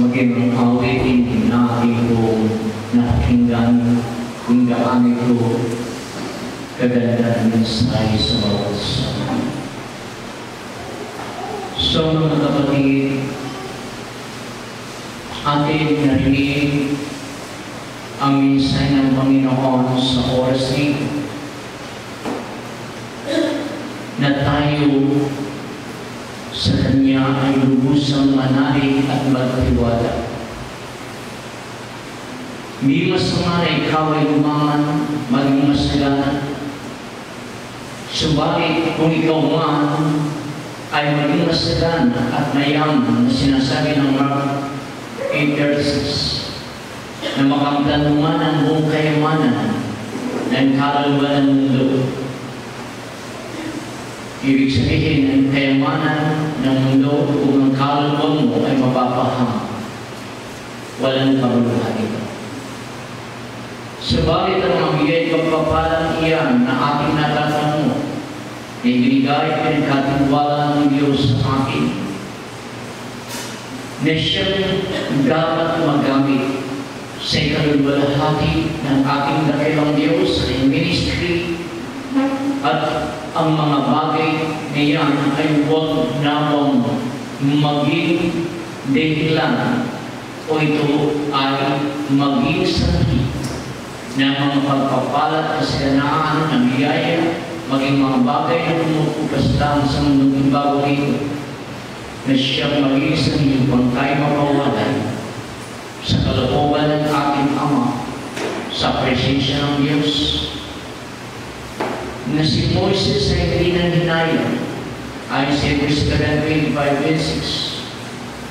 maging ang awitin natin kung nakakinggan kung gaano ito kaganda ng mensahe sa bawat isa. So mga kapatid, atin narinig ang mensahe ng Panginoon sa oras nito na tayo sa Kanya ay lubusang manalig at magtiwala. Hindi masama na ikaw ay lumangan, maging masagana. Subalit kung ikaw man ay maging masagana at mayaman na sinasabi ng Mark 8:36 na makamtan man ang buong kayamanan ng kaluluwa ng mundo. Ibig sabihin, ang kayamanan ng mundo kung ang kaluluwa mo ay mapapahama. Walang paguluhan ito. Subalit ang mabigay pagpapalang iyan na ating natatanong na ibinigay pinagkatiwala ng Diyos sa akin na siyang dapat magamit sa ikalulwalhati ng ating dakilang Diyos sa ministry at ang mga bagay na yan ay huwag namang maging dahilan o ito ay maging sanhi na mga pagpapalat kasaganaan ng biyaya maging mga bagay na pumupukas lang sa mundong bago rito na siyang maging sanhi upang tayo mapawalan sa kalooban ng ating Ama sa presensya ng Diyos na si Moises ay hindi nang hinayang ayon sa Hebrews 25:6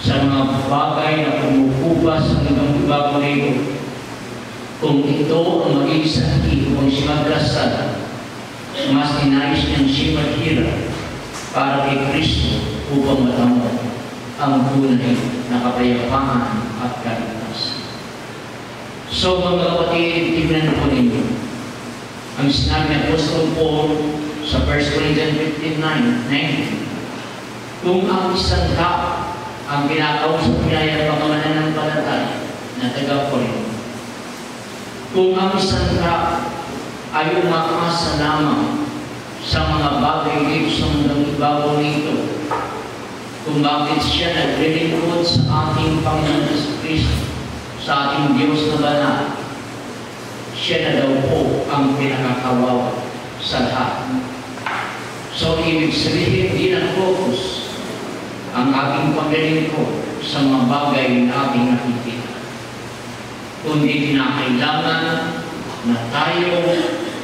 sa mga bagay na pumupupas sa mundong bago rito. Kung ito ang maging sanhi kung siya magkasal, mas inayos niyang siya maghirap para kay Kristo upang matamo ang tunay na kapayapaan at kaligtasan. So mga kapatid, tignan po ninyo ang sinabi ng Apostol Paul sa 1 Corinthians 15:9, kung ang isang tao ang kinakausap niya ay ang mga mananampalataya na taga-Corinth, kung ang isang tao ay umaasa lamang sa mga bagay dito sa mundang ibabaw nito, kung bakit siya naglilingkod sa ating Panginoon Kristo, sa ating Diyos na banal, siya na daw po ang pinakakawawa sa lahat. So, ibig sabihin, di na-focus ang ating paglilingkod sa mga bagay na ating nakikita, kundi kinakailangan na tayo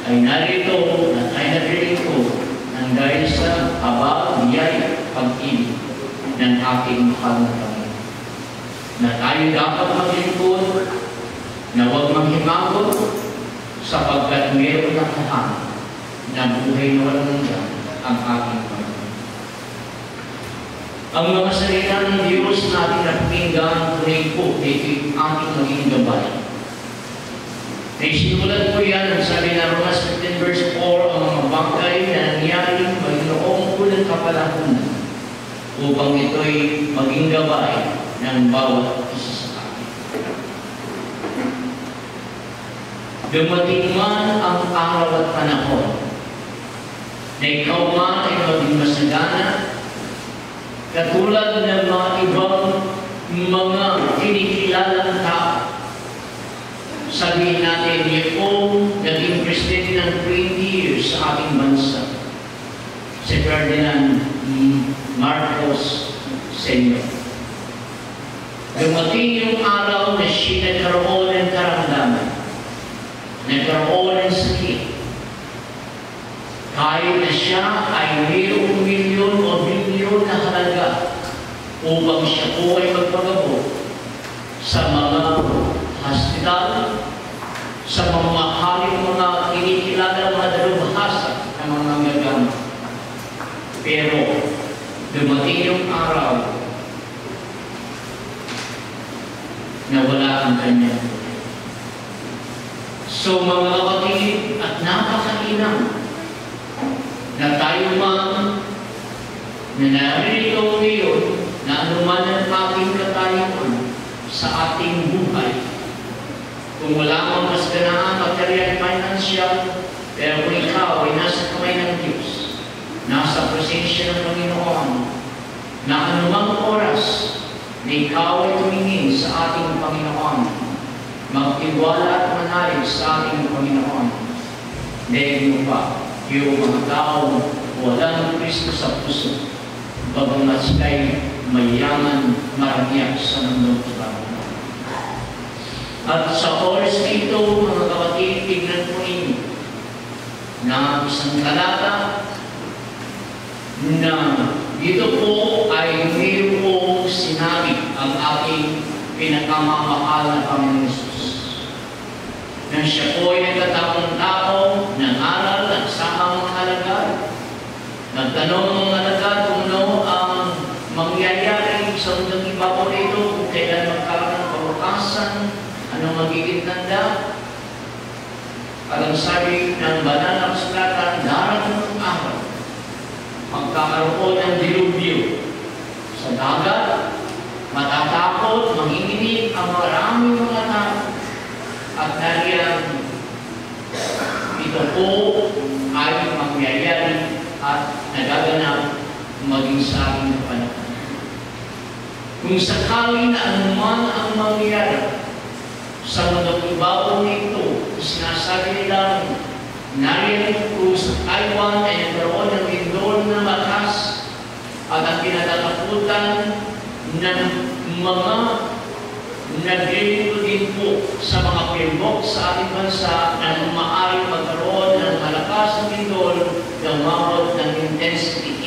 ay narito, na tayo naglilingkod ng dahil sa habag, biyaya, pag-ibig ng ating mahal na Panginoon. Na tayo dapat maglingkod, na huwag manghimagot, sapagkat meron na tahan na buhay na walang hanggan ang ating Panginoon. Ang mga salita ng Diyos na ating napakinggan, tunay po, ito'y ating maging gabay. Naisinulat po yan, ang sabi na Romans 15:4, ang mga bagay na nangyari mayroong unang kapalahunan upang ito'y maging gabay ng bawat isa sa atin. Dumating man ang araw at panahon na ikaw man ay maging masagana, katulad ng mga ibang mga kinikilalang tao. Sabihin natin, yung naging presidente ng 20 years sa ating bansa, si Ferdinand Marcos Sr. Dumating yung araw na siya nagkaroon ng karamdaman, nagkaroon ng sakit. Kahit na siya ay mayroong milyon o bilyon na halaga upang siya po ay magpagabot sa mga hospital, sa mga mahaling mga kinikilala mga dalubhasa ng mga manggagama. Pero dumating yung araw na wala ang kanya. So mga kapatid, at napakainam na tayo man na narito ngayon na anuman ang ating katayuan sa ating buhay. Kung wala mang mas ganaan material financial, pero kung ikaw ay nasa kamay ng Diyos, nasa presensya ng Panginoon, na anumang oras na ikaw ay tumingin sa ating Panginoon, magtiwala at manalig sa ating Panginoon, dahil mo pa yung mga tao walang Kristo sa puso, bagamat sila'y mayaman, maramiyak sa mundong ibabaw. At sa oras nito, mga kapatid, tignan po ninyo na isang talata na dito po ay mayroong sinabi ang ating pinakamamahal na Panginoon Jesus. Na siya po ay nagtatapong tao, nang-aral, nagsama mga alagad, nagtanong mga alagad kung ano ang mangyayari sa mundong ibabaw nito, kung kailan magkaroon ng kabukasan, anong magiging tanda. Alam sabi ng banal na kasulatan, darating ng araw, magkakaroon ng dilubyo sa dagat, matatakot, manginginig ang maraming mga tao. At nariyan, ito po ay mangyayari at nagaganap maging sa aking panahon. Kung sakali na anuman ang mangyayari sa mundong ibabaw nito, sinasabi nila, nariyan po sa Taiwan ay nagkaroon ng lindol na malakas at ang pinatatakutan ng mga naglilito din po sa mga pilbok sa ating bansa na maaaring magkaroon ng malakas na lindol na umabot ng intensity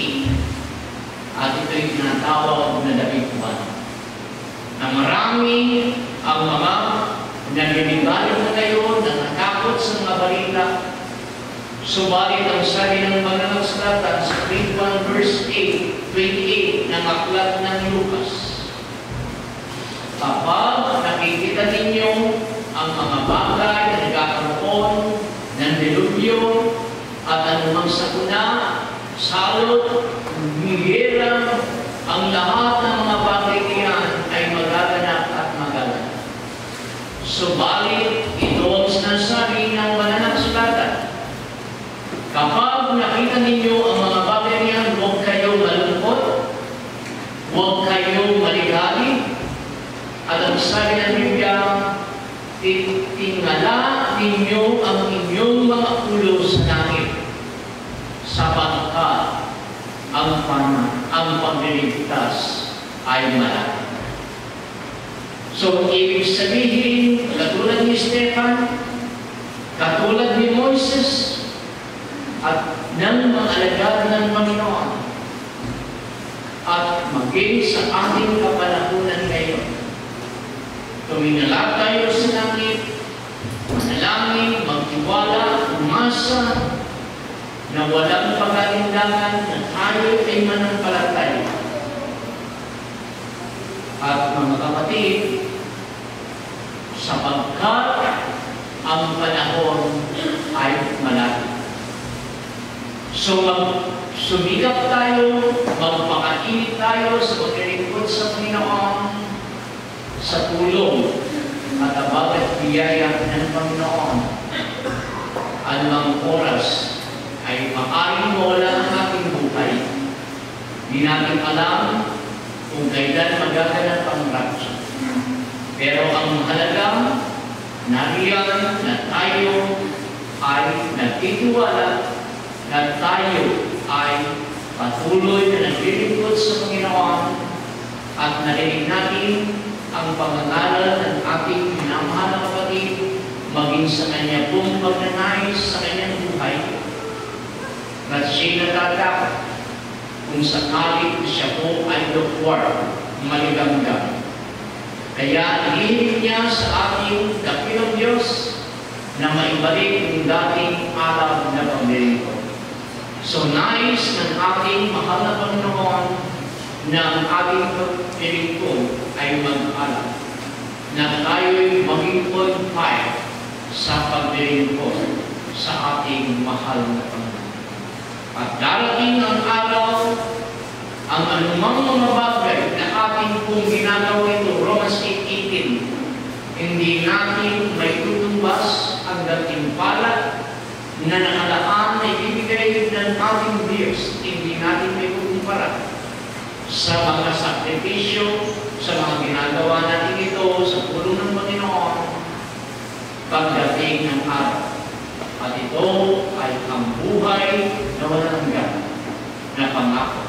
8. At ito'y tinatawag na dabiguan. Na marami ang mga nagliligalig na ngayon na natakot sa mga balita. Subalit ang sabi ng banal na kasulatan sa 1 verse 28 ng aklat ng Lucas, kapag nakikita ninyo ang mga bagay na nagkakaroon ng dilubyo at anumang sakuna, salot, hihirang, ang lahat ng mga bagay niyan ay magaganap at magaganap. Subalit, ito ang sinasabi ng banal na kasulatan. Kapag nakita ninyo ang mga bagay niyan, huwag kayong malungkot, huwag kayong maligali. At ang sabi ng Biblia, tingala ninyo ang inyong mga ulo sa langit, sapagkat ang pagliligtas ay malapit. So, ibig sabihin, katulad ni Stephan, katulad ni Moises, at ng mga alagad ng Panginoon, at maging sa ating kapanahunan ngayon, tumingala tayo sa langit, manalangin, magtiwala, umasa, na walang pag-alinlangan na tayo ay manampalataya. At mga kapatid, sapagkat ang panahon ay malapit. So sumikap tayo, magpakainit tayo sa paglilingkod sa Panginoon, sa tulong at abag at biyaya ng Panginoon. Anumang oras ay maaaring mawala ang ating buhay. Di natin alam kung kailan magaganap ang rapture. Pero ang mahalaga, nariyan na tayo ay nagtitiwala, na tayo ay patuloy na naglilingkod sa Panginoon at narinig natin ang pangangaral ng ating minamahal na kapatid maging sa kanya pong pagnanais sa kanyang buhay. At siya'y natatakot kung sakali siya po ay lukwar, maligamgam. Kaya inihiling niya sa ating dakilang Diyos na maibalik yung dating alam na paglilingkod. So nais ng ating mahal na Panginoon na ang ating paglilingkod ay mag-alam na tayo'y maging qualified sa paglilingkod sa ating mahal na Panginoon. At darating ang araw, ang anumang mga bagay na ating kung ginagawa ito, Romans 8:18, hindi natin may tutumbas ang gantimpala na nakalaan na ibibigay ng ating Diyos. Hindi natin may kukumpara sa mga sakripisyo, sa mga ginagawa natin ito sa pulong ng Panginoon pagdating ng araw. At ito ay ang buhay na walang hanggan na pangako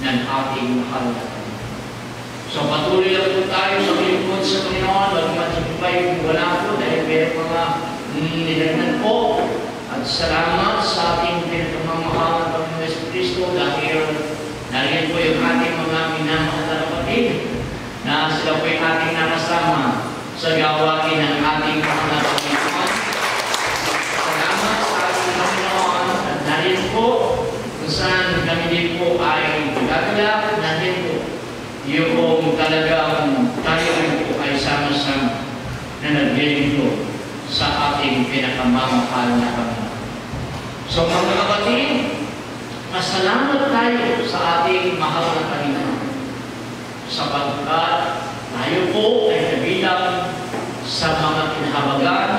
ng ating mahal na Panginoon. So patuloy lang po tayo sa lingkod sa Panginoon, bagamat siyempre kung wala po dahil may mga nilagnan po. At salamat sa ating pinakamamahal ng Panginoon Yesu Cristo dahil nariyan po yung ating mga minamahal na kapatid na sila po yung ating nakasama sa gawain ng ating mahal na Panginoon. Salamat sa ating Panginoon at nariyan po kung saan kami din po ay gagalak, nariyan po yung talagang tayo rin po ay sama-sama na naglilingkod sa ating pinakamamahal na Panginoon. So mga kapatid, masalamat tayo sa ating mahal na Panginoon sapagkat tayo po ay nabilang sa mga kinahabagan,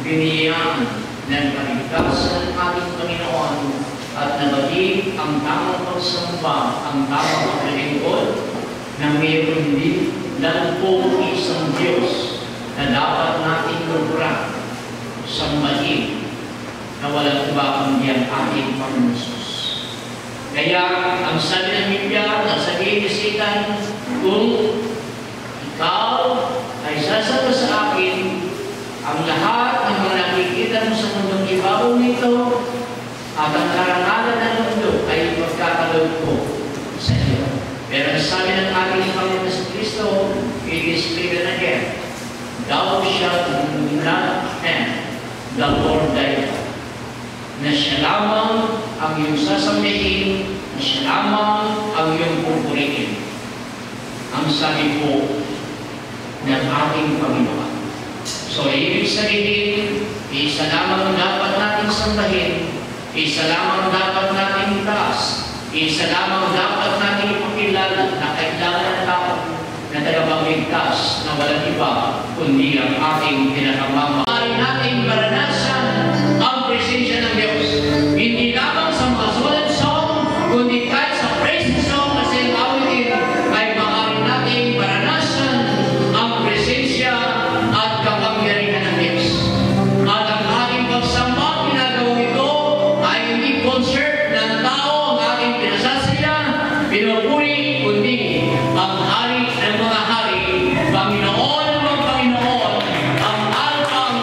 biniyaan ng kaligtasan ng ating Panginoon at nabatid ang tamang pagsamba, ang tamang paglilingkod na mayroon din lang po isang Diyos na dapat natin lubra sambahin na walang iba kundi ang ating Panginoon Jesus. Kaya ang sabi ng Biblia, nasabihin ni Satan, kung ikaw ay sasama sa akin, ang lahat ng mga nakikita mo sa mundong ibabaw nito at ang karangalan ng mundo ay magkakalog ko sa iyo. Pero ang sabi ng ating Panginoon sa Kristo, it is clear again, thou shalt not tempt the Lord thy God. Na siya lamang ang iyong sasambihin, na siya lamang ang iyong pupurihin. Ang sabi po ng ating Panginoon. So, ibig sabihin, isa lamang dapat natin sambahin, isa lamang dapat natin itaas, isa lamang dapat natin ipakilala na kailangan ng tao na tagapagligtas na walang iba kundi ang ating pinakamamahal. Maaari natin maranasan ang presensya ng Diyos. Hindi lamang sa mga sulat song, kundi kahit sa praise song kasi ang awitin ay maaari natin maranasan ang presensya at kapangyarihan ng Diyos. At ang ating pagsamba, ginagawa ito ay hindi concert ng tao ang ating pinasasaya, pinupuri, kundi ang hari ng mga hari, Panginoon ng mga Panginoon, ang Alpha, ang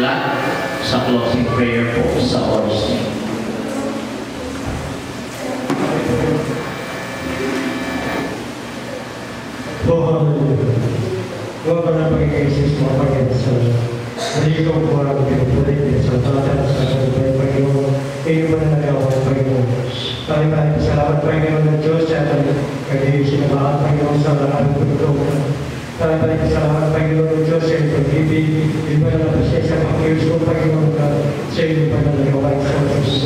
magsisimula sa closing prayer po sa oras niyo. Huwag ka na pag-iisis mo pag-iisis. Naligaw ko ang pinupulit sa tatang sa kalabay Panginoon. Iyo mo na nagawa ng Panginoon. Maraming salamat Panginoon ng Diyos at kag-iisin na mahal Panginoon sa lahat ng pagkakas. Maraming salamat Panginoon ng Diyos sa iyong pag-ibig. Iba na napasya sa pag-iisis mo Panginoon ka sa iyong pa na nagawa sa pagkakas.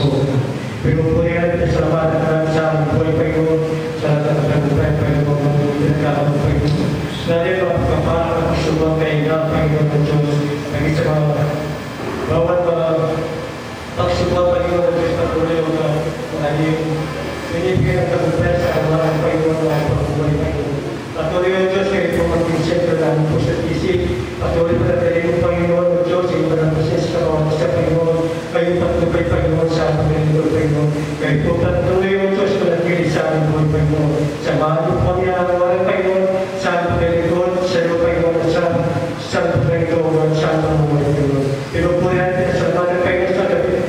Pinupulit natin salamat at sa aming buhay Panginoon sa lahat ng pagkakas Panginoon ng pinagkakaroon ng Panginoon. Dahil kapag subang kayo na Panginoon ng Diyos, naging sa mga bawat pagsubang Panginoon ng Diyos na tuloy o na binibigyan ng tagumpay sa kanalang Panginoon na pagbuhay Panginoon. Patuloy ang Diyos kayo po mag-insentro namin po sa isip. Patuloy pa na tayo ng Panginoon ng Diyos, kayo pa ng proses ka mga sa Panginoon. Kayo patuloy Panginoon sa aming Panginoon Panginoon. Kayo po patuloy ang Diyos na nagkilig sa aming buhay Panginoon. Sa mga lupang yan, Panginoon, sa aming Panginoon, sa iyo Panginoon, sa Panginoon, sa aming Panginoon. Pinupuloy natin sa mga Panginoon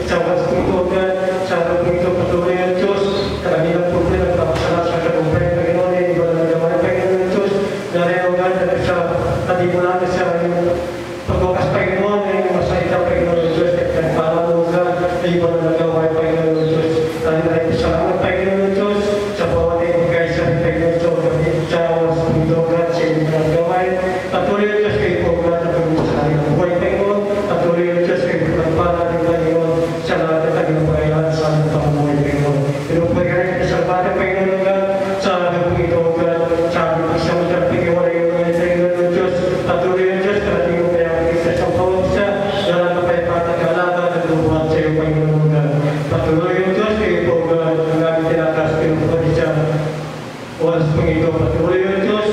sa wakas Panginoon, sa aming Panginoon, patuloy ang Diyos. Kanilang problema at kapasala sa kagumpay Panginoon, ay iba na naman ang Panginoon ng Diyos. Dahil ang ganda sa katimulan sa iyong pagwakas Panginoon, ay masalita Panginoon ng Diyos, at panalugan, ay iba na nagawa ang Panginoon ng Diyos. Dahil ay salamat Panginoon ng Diyos, sa bawat ay magkaya sa Panginoon ng Diyos, sa wakas Panginoon, sa iyong nagawain. Patuloy ang Diyos kayo po, God, na pag-usahin ang buhay Panginoon. Patuloy ang Diyos kayo po, nagpala ng Panginoon, sa lahat ng kanyang pangailan sa aming pamumuhay Panginoon. Pinupagay sa bata Panginoon, God, sa aming ito, God, sa aming isang Panginoon, ay yung mga Panginoon ng Diyos. Patuloy ang Diyos, karating mo kaya ang isa sa bawat isa, lahat na kayo patagalaga, naglubuhan sa iyo, Panginoon, God. Patuloy ang Diyos kayo po, God, ang aming tinatas, pinupagay sa oras Panginoon. Patuloy ang Diyos,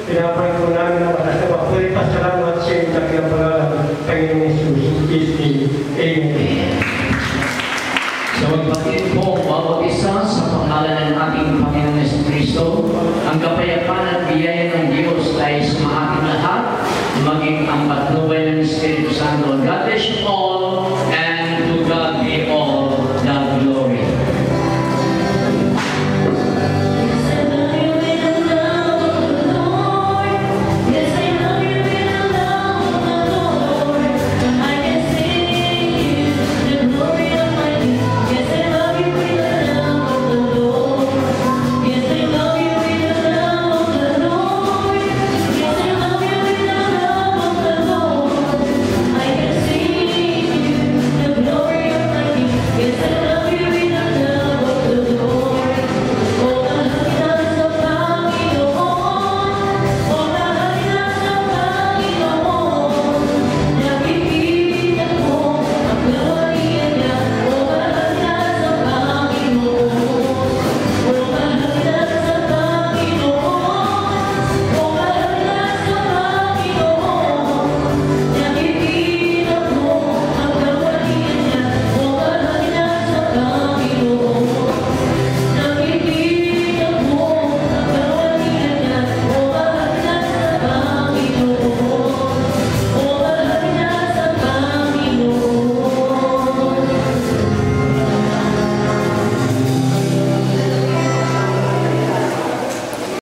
pinapalit ko namin ang matas na papulit at salamat sa iyong takilang pangalan, Panginoon Jesus. Amen. Sa magpatid po, bawat isa sa pangalan ng ating Panginoon Jesucristo, ang kapayapaan at biyaya ng Diyos ay sa ating lahat, maging ang patnubay ng Espiritu Santo. God bless you all.